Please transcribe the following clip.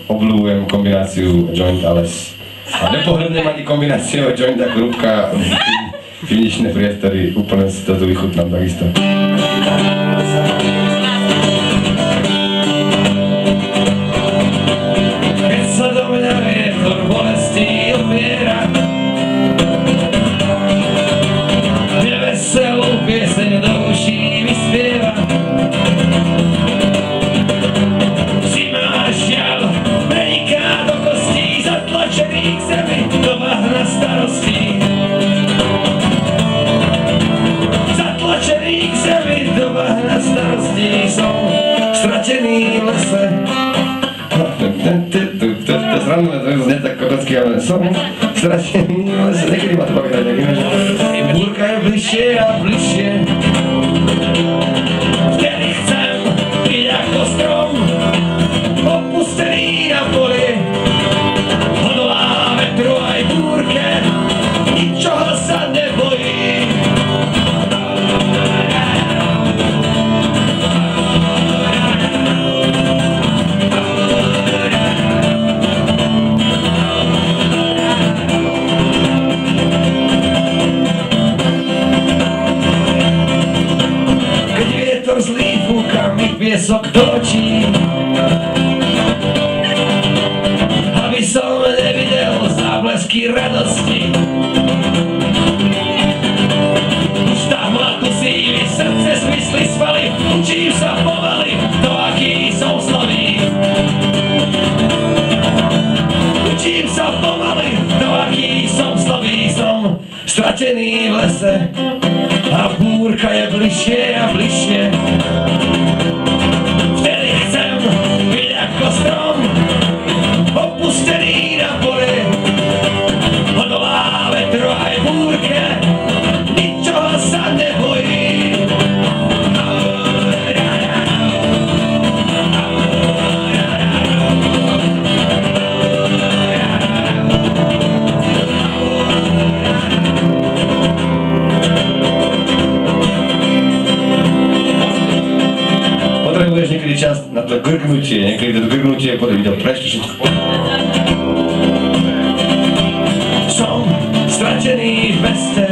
obľúbujem kombináciu joint a les. A nepohľadnem ani kombináciu joint a krúbka, finišné priestory, úplne si to tu vychutnám takisto. Keď sa do mňa vietor bolesti opiera, neveselú pieseň do uší vyspieva. Zima žiaľ preniká do kostí, zatlačených k zemi, do bahna starostí. Zatlačený k zemi, do bahna starostí, som stratený v lese. To zranné, to znie tak kokocky, ale som stratený v lese. Niekedy ma to baví hrať nejaký než. Búrka je bližšie a bližšie. Vtedy chcem byť ako strom, opustený na poli. Hodolá vetru aj búrke, ničoho sa nebojí. Zlý fúka mi piesok do očí, aby som nevidel záblesky radosti. Už tá hmla kusí mi srdce, zmysly, svaly, učím sa pomaly, to aký som slabý. Učím sa pomaly, to aký som slabý, som stratený v lese. A búrka je bližšie a bližšie. Vtedy chcem byť ako strom, opustený na poli. Hodolá vetru aj búrke, ničoho sa nebojí. Potrebuješ niekedy čas na to grgnutie, niekedy to grgnutie potom videl prečo všetko. Som stratený v meste,